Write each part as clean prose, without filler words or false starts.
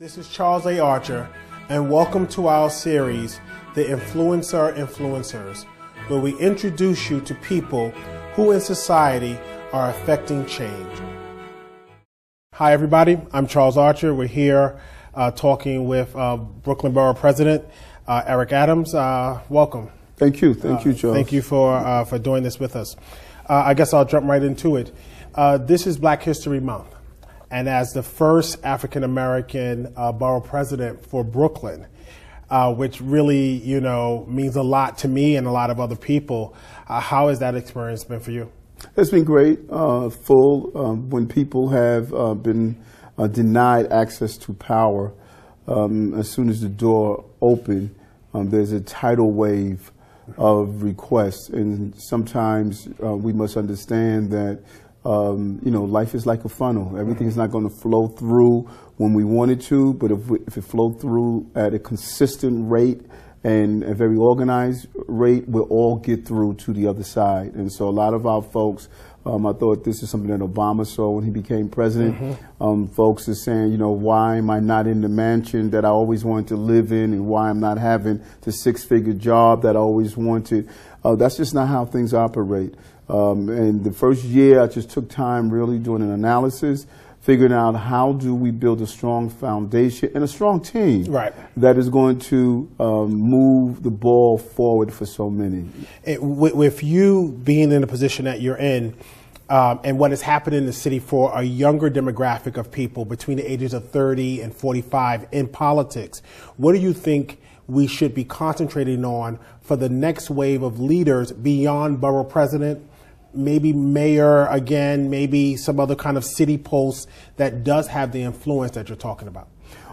This is Charles A. Archer, and welcome to our series, The Influencers, where we introduce you to people who in society are affecting change. Hi, everybody. I'm Charles Archer. We're here talking with Brooklyn Borough President Eric Adams. Welcome. Thank you. Thank you, Charles. Thank you for doing this with us. I guess I'll jump right into it. This is Black History Month. And as the first African-American borough president for Brooklyn, which really, means a lot to me and a lot of other people, how has that experience been for you? It's been great, when people have been denied access to power. As soon as the door opened, there's a tidal wave of requests. And sometimes we must understand that life is like a funnel. Everything's not going to flow through when we want it to, but if it flowed through at a consistent rate and a very organized rate, we'll all get through to the other side. And so a lot of our folks, I thought this is something that Obama saw when he became president. Folks are saying, why am I not in the mansion that I always wanted to live in, and why I'm not having the six-figure job that I always wanted. That's just not how things operate. And the first year, I just took time really doing an analysis, figuring out how do we build a strong foundation and a strong team that is going to move the ball forward for so many. With you being in the position that you're in, and what has happened in the city for a younger demographic of people between the ages of 30 and 45 in politics, what do you think we should be concentrating on for the next wave of leaders beyond borough president, maybe mayor again, maybe some other kind of city post that does have the influence that you're talking about?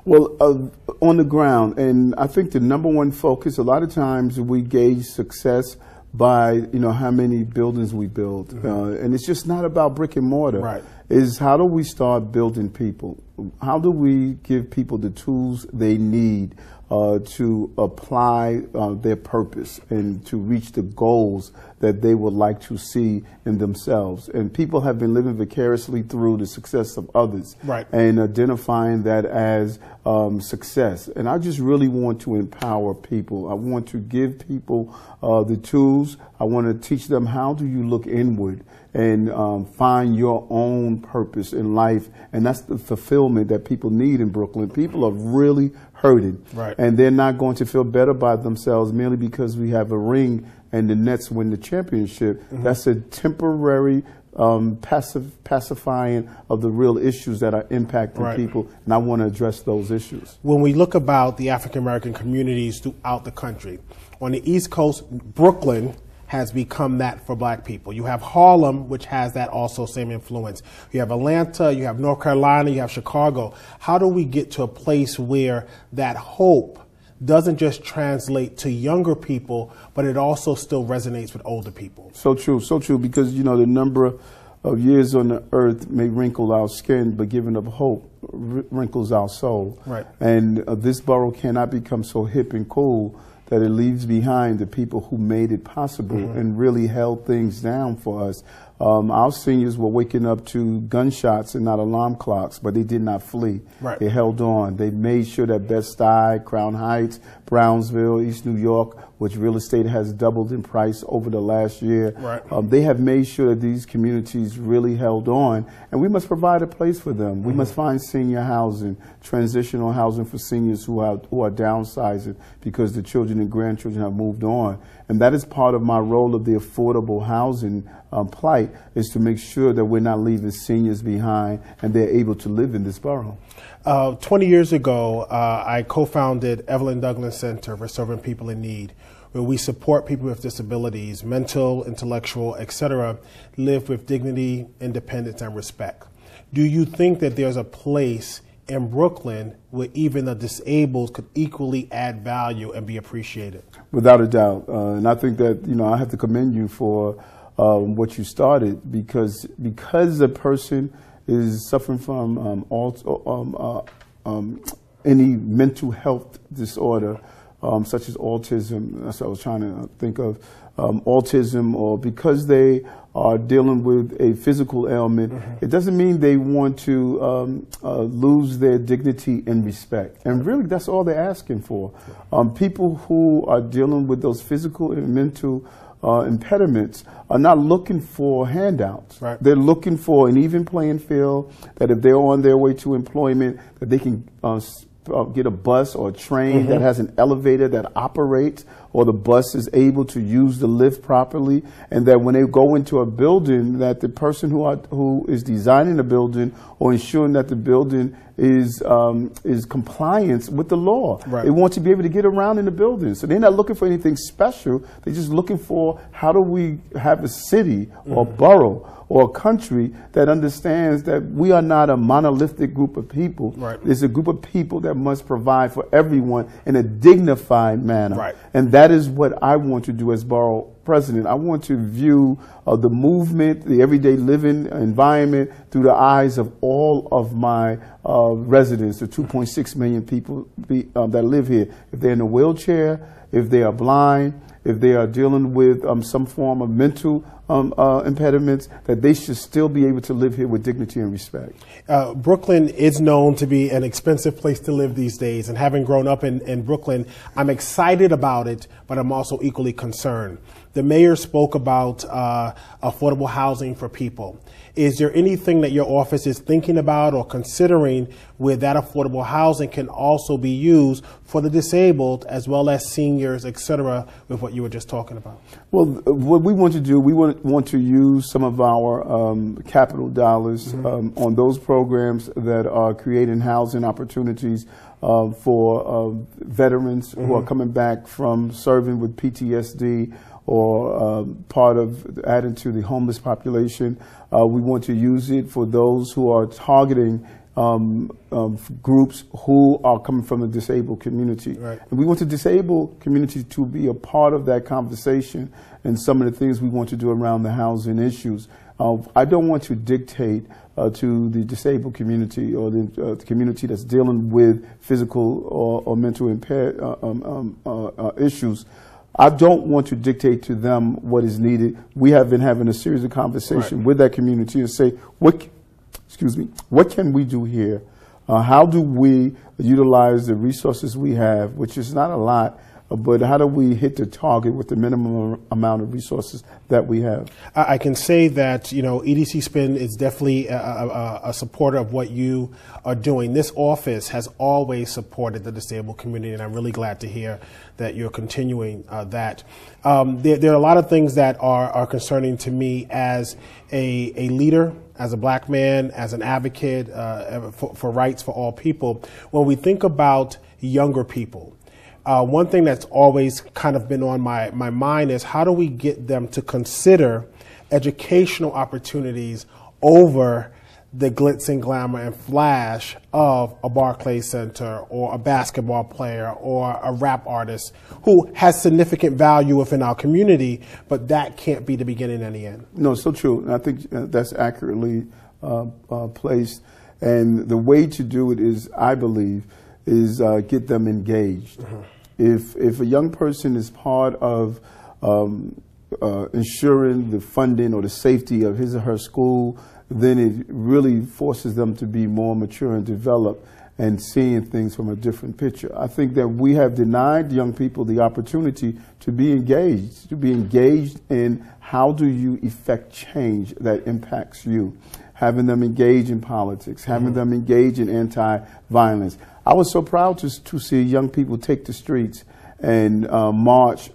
Well, on the ground, and I think the number one focus, a lot of times we gauge success by, how many buildings we build. And it's just not about brick and mortar. Is how do we start building people? How do we give people the tools they need to apply their purpose and to reach the goals that they would like to see in themselves? And people have been living vicariously through the success of others and identifying that as success. And I just really want to empower people. I want to give people the tools. I want to teach them how do you look inward and find your own purpose in life. And that's the fulfillment that people need in Brooklyn. People are really hurting. And they're not going to feel better by themselves merely because we have a ring and the Nets win the championship. That's a temporary pacifying of the real issues that are impacting people. And I want to address those issues. When we look about the African-American communities throughout the country, on the East Coast, Brooklyn has become that for black people. You have Harlem, which has that also same influence. You have Atlanta, you have North Carolina, you have Chicago. How do we get to a place where that hope doesn't just translate to younger people, but it also still resonates with older people? So true, because, the number of years on the earth may wrinkle our skin, but giving up hope wrinkles our soul. And this borough cannot become so hip and cool that it leaves behind the people who made it possible and really held things down for us. Our seniors were waking up to gunshots and not alarm clocks, but they did not flee. They held on. They made sure that Bed-Stuy, Crown Heights, Brownsville, East New York, which real estate has doubled in price over the last year, they have made sure that these communities really held on, and we must provide a place for them. We must find senior housing, transitional housing for seniors who are downsizing because the children and grandchildren have moved on. And that is part of my role of the affordable housing plight, is to make sure that we're not leaving seniors behind and they're able to live in this borough. 20 years ago, I co-founded Evelyn Douglas Center for Serving People in Need, where we support people with disabilities, mental, intellectual, etc., live with dignity, independence, and respect. Do you think that there's a place in Brooklyn where even the disabled could equally add value and be appreciated? Without a doubt. And I think that, I have to commend you for what you started, because a person is suffering from any mental health disorder, such as autism. That's what I was trying to think of. Autism, or because they are dealing with a physical ailment, it doesn't mean they want to lose their dignity and respect. And really, that's all they're asking for. People who are dealing with those physical and mental impediments are not looking for handouts. Right. They're looking for an even playing field, that if they're on their way to employment, that they can get a bus or a train that has an elevator that operates, or the bus is able to use the lift properly, and that when they go into a building, that the person who is designing the building or ensuring that the building is compliance with the law. Right. They want to be able to get around in the building. So they're not looking for anything special. They're just looking for, how do we have a city or borough or a country that understands that we are not a monolithic group of people. Right. It's a group of people that must provide for everyone in a dignified manner. Right. And that is what I want to do as borough president. I want to view the movement, the everyday living environment, through the eyes of all of my residents, the 2.6 million people that live here. If they're in a wheelchair, if they are blind, if they are dealing with some form of mental impediments, that they should still be able to live here with dignity and respect. Brooklyn is known to be an expensive place to live these days, and having grown up in Brooklyn, I'm excited about it, but I'm also equally concerned. The mayor spoke about affordable housing for people. Is there anything that your office is thinking about or considering where that affordable housing can also be used for the disabled as well as seniors, et cetera, with what you were just talking about? Well, what we want to do, we want to use some of our capital dollars on those programs that are creating housing opportunities for veterans who are coming back from serving with PTSD, or part of adding to the homeless population. We want to use it for those who are targeting groups who are coming from the disabled community. Right. And we want the disabled community to be a part of that conversation and some of the things we want to do around the housing issues. I don't want to dictate to the disabled community or the community that's dealing with physical or mental impaired issues. I don't want to dictate to them what is needed. We have been having a series of conversations with that community and say, what can we do here? How do we utilize the resources we have, which is not a lot, but how do we hit the target with the minimum amount of resources that we have? I can say that, EDC Spin is definitely a supporter of what you are doing. This office has always supported the disabled community, and I'm really glad to hear that you're continuing that. There are a lot of things that are concerning to me as a leader, as a black man, as an advocate for rights for all people. When we think about younger people, one thing that's always kind of been on my mind is, how do we get them to consider educational opportunities over the glitz and glamour and flash of a Barclays Center or a basketball player or a rap artist who has significant value within our community, but that can't be the beginning and the end? No, so true. I think that's accurately placed. And the way to do it is, I believe, is get them engaged. If a young person is part of ensuring the funding or the safety of his or her school, then it really forces them to be more mature and developed and seeing things from a different picture. I think that we have denied young people the opportunity to be engaged in how do you effect change that impacts you. Having them engage in politics, having them engage in anti-violence. I was so proud to see young people take the streets and march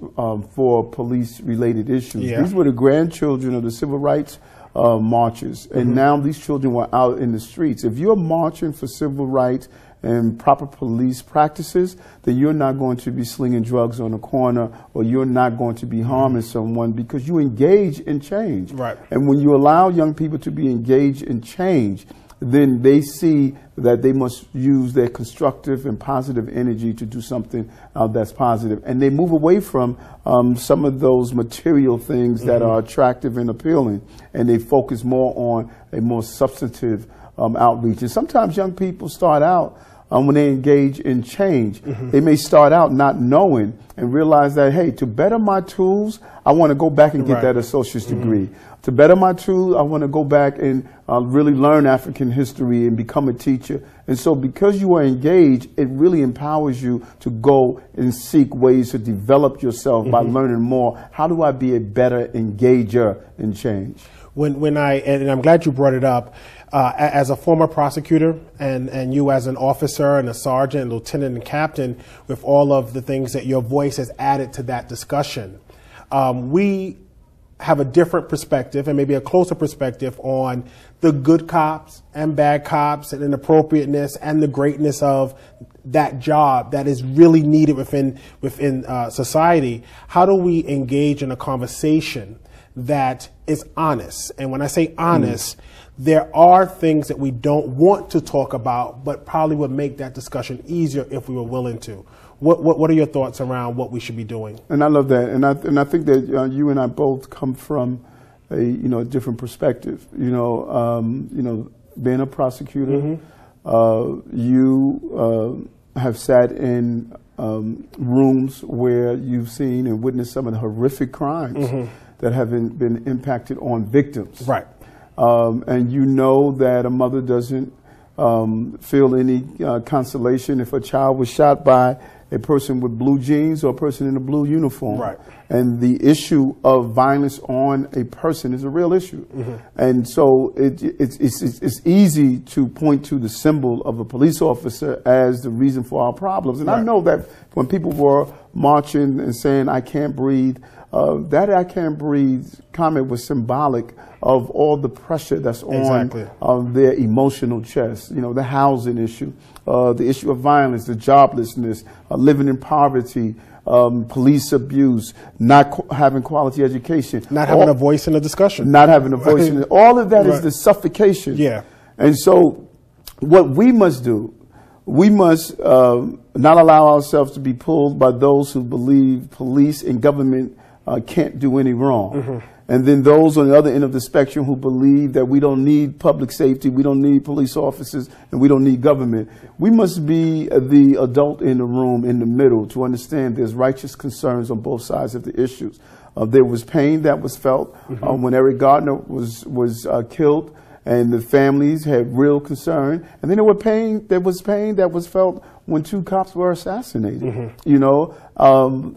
for police-related issues. Yeah. These were the grandchildren of the civil rights marchers, and now these children were out in the streets. If you're marching for civil rights and proper police practices, then you're not going to be slinging drugs on the corner, or you're not going to be harming someone, because you engage in change. Right. And when you allow young people to be engaged in change, then they see that they must use their constructive and positive energy to do something that's positive. And they move away from some of those material things that are attractive and appealing, and they focus more on a more substantive outreach. And sometimes young people start out when they engage in change. They may start out not knowing and realize that, hey, to better my tools, I want to go back and get that associate's degree. To better my tools, I want to go back and really learn African history and become a teacher. And so because you are engaged, it really empowers you to go and seek ways to develop yourself by learning more. How do I be a better engager in change? And I'm glad you brought it up, as a former prosecutor and you as an officer and a sergeant, lieutenant and captain, with all of the things that your voice has added to that discussion, we have a different perspective and maybe a closer perspective on the good cops and bad cops and inappropriateness and the greatness of that job that is really needed within society. How do we engage in a conversation that is honest? And when I say honest, there are things that we don't want to talk about, but probably would make that discussion easier if we were willing to. What are your thoughts around what we should be doing? And I love that, and I think that you and I both come from a different perspective. Being a prosecutor, you have sat in rooms where you've seen and witnessed some of the horrific crimes that have been impacted on victims. Right. And you know that a mother doesn't feel any consolation if a child was shot by a person with blue jeans or a person in a blue uniform. Right. And the issue of violence on a person is a real issue. And so it's easy to point to the symbol of a police officer as the reason for our problems. And I know that when people were marching and saying, "I can't breathe," that "I can't breathe" comment was symbolic of all the pressure that's on their emotional chest. The housing issue, the issue of violence, the joblessness, living in poverty, police abuse, not having quality education. Not having a voice in the discussion. Not having a voice in it. All of that is the suffocation. Yeah. And so what we must do, we must not allow ourselves to be pulled by those who believe police and government can't do any wrong. And then those on the other end of the spectrum who believe that we don't need public safety, we don't need police officers, and we don't need government. We must be the adult in the room in the middle to understand there's righteous concerns on both sides of the issues. There was pain that was felt when Eric Gardner was killed, and the families had real concern. And then there was pain that was felt when 2 cops were assassinated.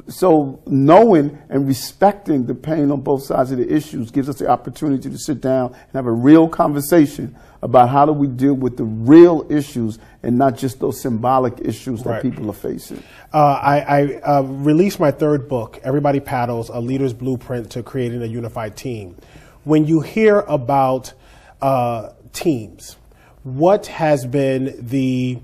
So knowing and respecting the pain on both sides of the issues gives us the opportunity to sit down and have a real conversation about how do we deal with the real issues and not just those symbolic issues that people are facing. I released my 3rd book, Everybody Paddles, A Leader's Blueprint to Creating a Unified Team. When you hear about teams, what has been the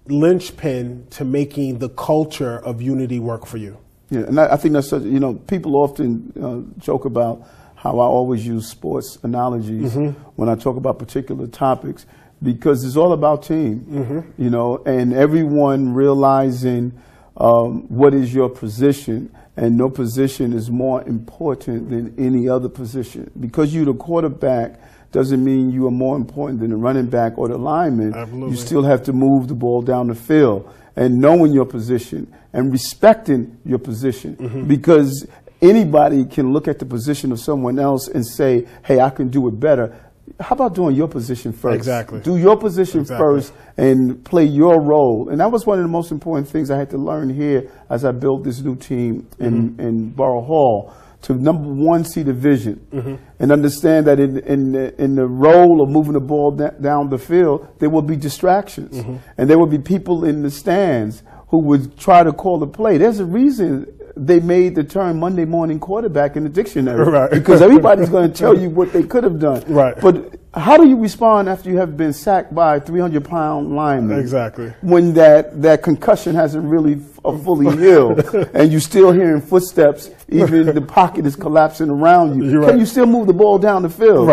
linchpin to making the culture of unity work for you? Yeah, and I think that's such, people often joke about how I always use sports analogies when I talk about particular topics, because it's all about team, and everyone realizing what is your position, and no position is more important than any other position. Because you're the quarterback doesn't mean you are more important than the running back or the lineman. Absolutely. You still have to move the ball down the field, and knowing your position and respecting your position, because anybody can look at the position of someone else and say, hey, I can do it better. How about doing your position first? Exactly. Do your position first and play your role. And that was one of the most important things I had to learn here as I built this new team in Borough Hall. To number one, see the vision and understand that in the role of moving the ball down the field, there will be distractions. And there will be people in the stands who would try to call the play. There's a reason they made the term Monday morning quarterback in the dictionary, because everybody's going to tell you what they could have done. But how do you respond after you have been sacked by a 300-pound lineman? Exactly. When that concussion hasn't really fully healed, and you're still hearing footsteps, even the pocket is collapsing around you. Can you still move the ball down the field?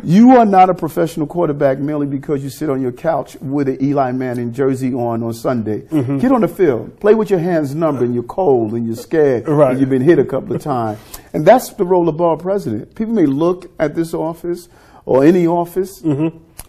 You are not a professional quarterback merely because you sit on your couch with an Eli Manning jersey on Sunday. Get on the field. Play with your hands numb and you're cold and you're scared and you've been hit a couple of times. And that's the role of borough president. People may look at this office or any office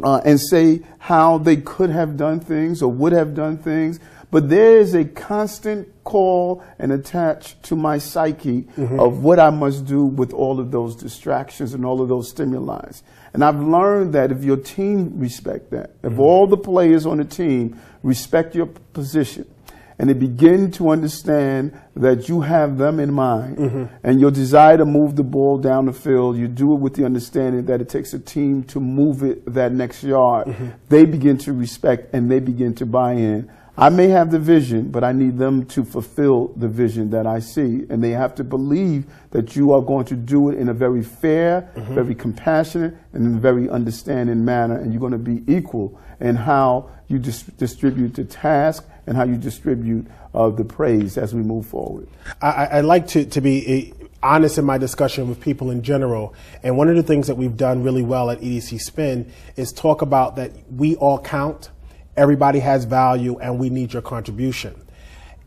and say how they could have done things or would have done things. But there is a constant call and attached to my psyche of what I must do with all of those distractions and all of those stimuli. And I've learned that if your team respect that, if all the players on the team respect your position, and they begin to understand that you have them in mind and your desire to move the ball down the field, you do it with the understanding that it takes a team to move it that next yard. They begin to respect and they begin to buy in. I may have the vision, but I need them to fulfill the vision that I see. And they have to believe that you are going to do it in a very fair, very compassionate, and in a very understanding manner. And you're going to be equal in how you distribute the task and how you distribute the praise as we move forward. I like to be honest in my discussion with people in general. And one of the things that we've done really well at EDC Spin is talk about that we all count. Everybody has value, and we need your contribution.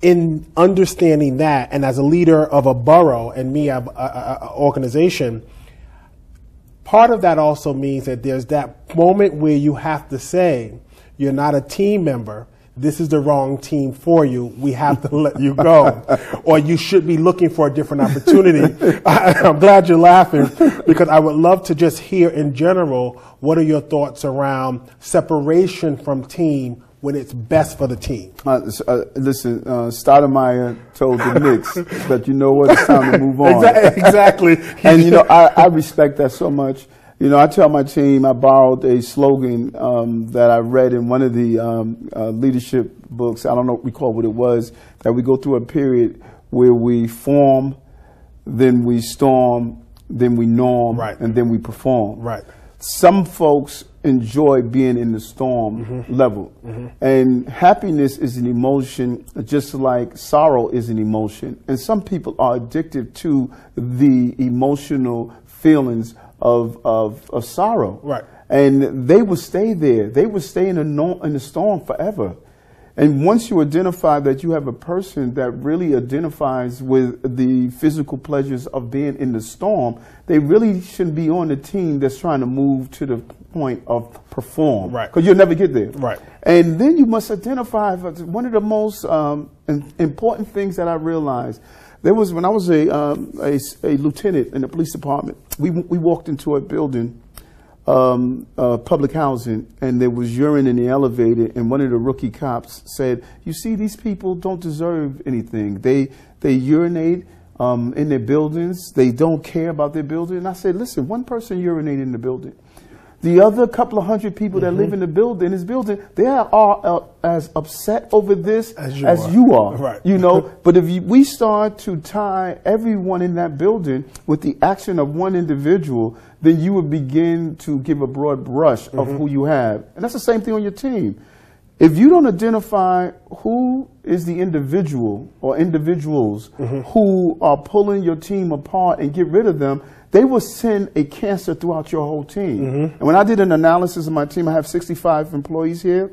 In understanding that, and as a leader of a borough and me, an organization, part of that also means that there's that moment where you have to say, you're not a team member. This is the wrong team for you. We have to let you go. Or you should be looking for a different opportunity. I'm glad you're laughing, because I would love to just hear in general, what are your thoughts around separation from team when it's best for the team? Listen, Stoudemire told the Knicks that, you know what, it's time to move on. Exactly. And, you know, I respect that so much. You know, I tell my team, I borrowed a slogan that I read in one of the leadership books. I don't recall what it was, that we go through a period where we form, then we storm, then we norm, and then we perform. Right. Some folks enjoy being in the storm level. And happiness is an emotion just like sorrow is an emotion. And some people are addicted to the emotional feelings of sorrow. Right. And they will stay there. They will stay in the storm forever. And once you identify that you have a person that really identifies with the physical pleasures of being in the storm, they really shouldn't be on the team that's trying to move to the point of perform. Right. Because you'll never get there. Right. And then you must identify, one of the most important things that I realized, there was, when I was a lieutenant in the police department, we walked into a building, public housing, and there was urine in the elevator, and one of the rookie cops said, you see, these people don't deserve anything. They urinate in their buildings. They don't care about their building. And I said, listen, one person urinated in the building. The other couple of hundred people that live in the building, they are as upset over this as you are. Right. You know, but if we start to tie everyone in that building with the action of one individual, then you would begin to give a broad brush of who you have. And that's the same thing on your team. If you don't identify who is the individual or individuals who are pulling your team apart and get rid of them, they will send a cancer throughout your whole team. And when I did an analysis of my team, I have 65 employees here.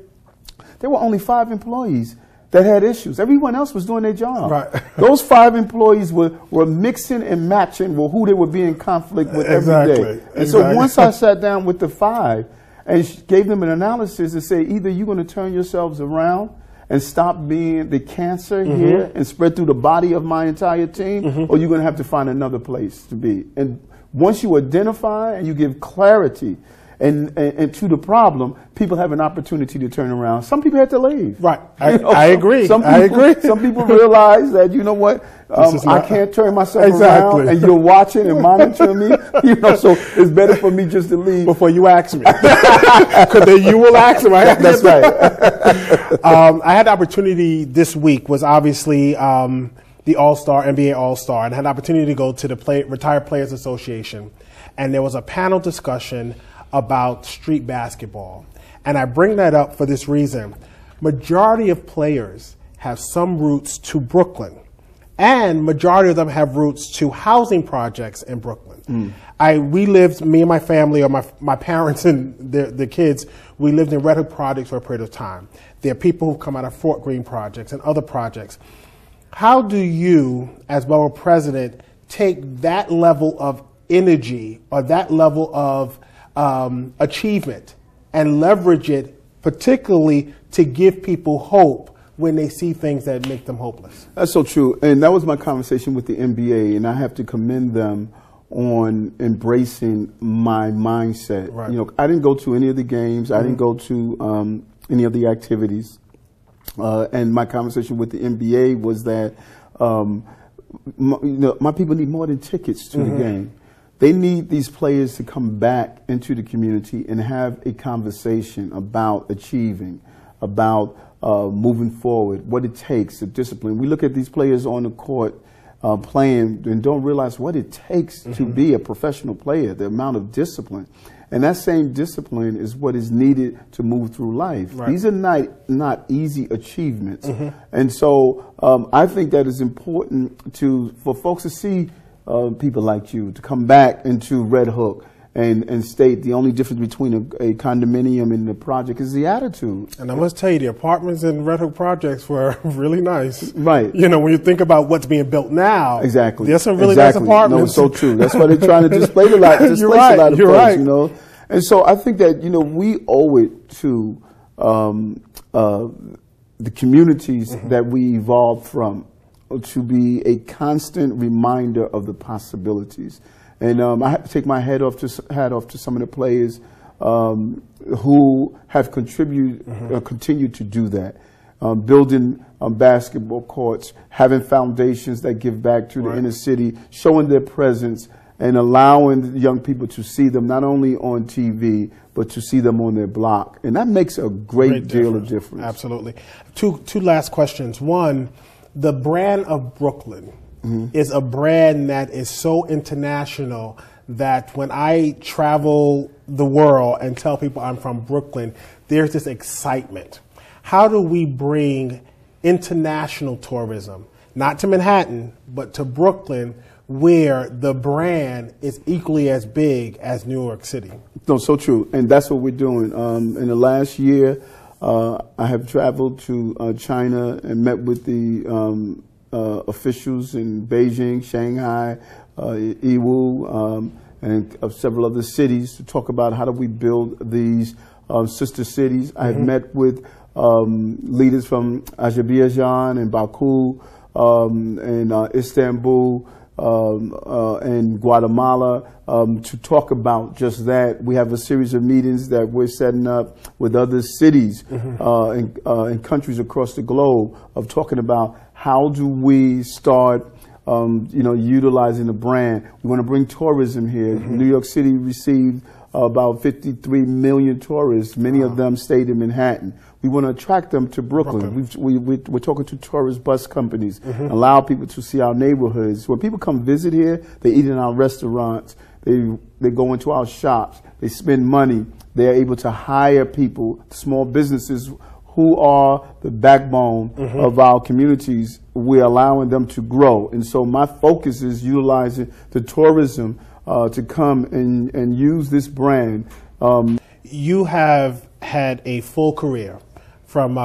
There were only 5 employees that had issues. Everyone else was doing their job. Right. Those 5 employees were mixing and matching with who they would be in conflict with every day. And so once I sat down with the 5 and gave them an analysis and say, either you're going to turn yourselves around and stop being the cancer here and spread through the body of my entire team, or you're going to have to find another place to be. And once you identify and you give clarity and to the problem, people have an opportunity to turn around. Some people had to leave. Right. I agree. Some people realize that, you know what, I can't turn myself around, and you're watching and monitoring me. You know, so it's better for me just to leave before you ask me, because then you will ask me. That's right. I had the opportunity this week, was obviously the All-Star, NBA All-Star, and I had the opportunity to go to the Retired Players Association, and there was a panel discussion about street basketball. And I bring that up for this reason. Majority of players have some roots to Brooklyn, and majority of them have roots to housing projects in Brooklyn. We lived, me and my family, or my parents and the kids, we lived in Red Hook projects for a period of time. There are people who come out of Fort Greene projects and other projects. How do you, as borough president, take that level of energy or that level of achievement and leverage it, particularly to give people hope when they see things that make them hopeless. That's so true. And that was my conversation with the NBA, and I have to commend them on embracing my mindset. Right. You know, I didn't go to any of the games. I didn't go to any of the activities. And my conversation with the NBA was that my people need more than tickets to the game. They need these players to come back into the community and have a conversation about achieving, about moving forward, what it takes, the discipline. We look at these players on the court playing and don't realize what it takes to be a professional player, the amount of discipline. And that same discipline is what is needed to move through life. Right. These are not easy achievements. And so I think that it's important for folks to see people like you, to come back into Red Hook and state the only difference between a condominium and a project is the attitude. And I must tell you, the apartments in Red Hook projects were really nice. Right. You know, when you think about what's being built now. Exactly. There's some really nice apartments. No, it's so true. That's why they're trying to displace a lot of folks, you know. And so I think that, you know, we owe it to the communities that we evolved from to be a constant reminder of the possibilities. And I have to take my hat off to some of the players who have contributed, continued to do that. Building basketball courts, having foundations that give back to the inner city, showing their presence, and allowing young people to see them not only on TV, but to see them on their block. And that makes a great deal of difference. Absolutely. Two last questions. One, the brand of Brooklyn is a brand that is so international that when I travel the world and tell people I'm from Brooklyn, there's this excitement. How do we bring international tourism, not to Manhattan, but to Brooklyn, where the brand is equally as big as New York City? No, so true. And that's what we're doing. In the last year, I have traveled to China and met with the officials in Beijing, Shanghai, Yiwu, and several other cities to talk about how do we build these sister cities. I have met with leaders from Azerbaijan and Baku and Istanbul and Guatemala to talk about just that. We have a series of meetings that we're setting up with other cities and countries across the globe of talking about how do we start utilizing the brand. We want to bring tourism here. New York City received about 53 million tourists. Many of them stayed in Manhattan. We want to attract them to Brooklyn. We're talking to tourist bus companies, allow people to see our neighborhoods. When people come visit here, they eat in our restaurants. They go into our shops. They spend money. They're able to hire people, small businesses who are the backbone of our communities. We're allowing them to grow. And so my focus is utilizing the tourism to come and use this brand. You have had a full career, from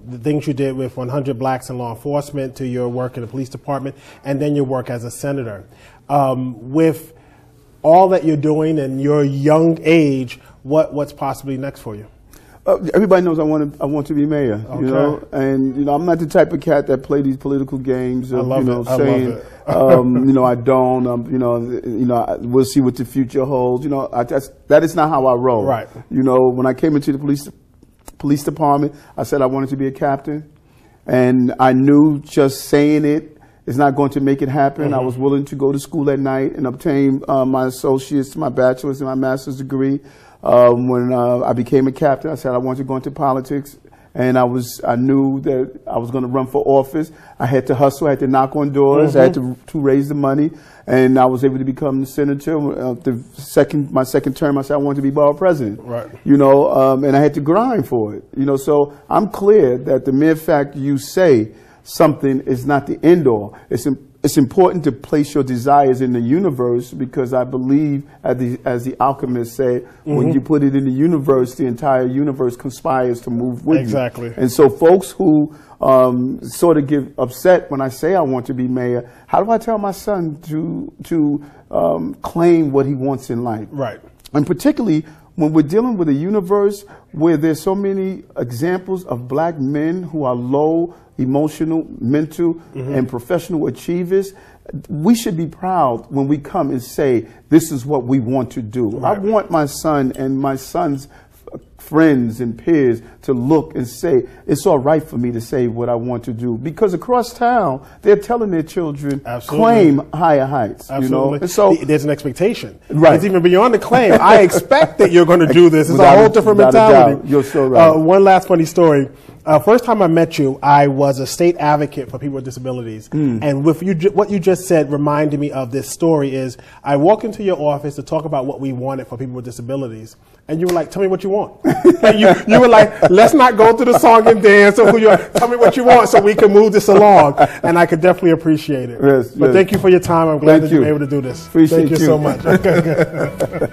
the things you did with 100 Blacks in Law Enforcement to your work in the police department, and then your work as a senator. With all that you're doing and your young age, what's possibly next for you? Everybody knows I want to be mayor, you know, and I'm not the type of cat that play these political games of saying I don't, we'll see what the future holds. That is not how I roll. Right. When I came into the police department, I said I wanted to be a captain, and I knew just saying it is not going to make it happen. I was willing to go to school at night and obtain my associate's, my bachelor's, and my master's degree. When I became a captain, I said I wanted to go into politics, and I knew that I was going to run for office. I had to hustle, I had to knock on doors, I had to raise the money, and I was able to become the senator. My second term, I said I wanted to be borough president. Right. And I had to grind for it. So I'm clear that the mere fact you say something is not the end all. It's important to place your desires in the universe, because I believe, as the alchemists say, when you put it in the universe, the entire universe conspires to move with you. Exactly. And so folks who sort of get upset when I say I want to be mayor, how do I tell my son to claim what he wants in life? Right. And particularly when we're dealing with a universe where there's so many examples of black men who are low emotional, mental, and professional achievers, we should be proud when we come and say, this is what we want to do. Right. I want my son and my son's friends and peers to look and say, it's all right for me to say what I want to do. Because across town, they're telling their children, claim higher heights. Absolutely. You know? And so there's an expectation. Right. It's even beyond the claim. I expect that you're going to do this. It's Without a whole different mentality. You're so right. One last funny story. First time I met you, I was a state advocate for people with disabilities. And with what you just said reminded me of this story is I walked into your office to talk about what we wanted for people with disabilities. And you were like, tell me what you want. And you were like, let's not go through the song and dance. Or tell me what you want so we can move this along. And I could definitely appreciate it. But thank you for your time. I'm glad that you were able to do this. Appreciate Thank you so much. Okay, good.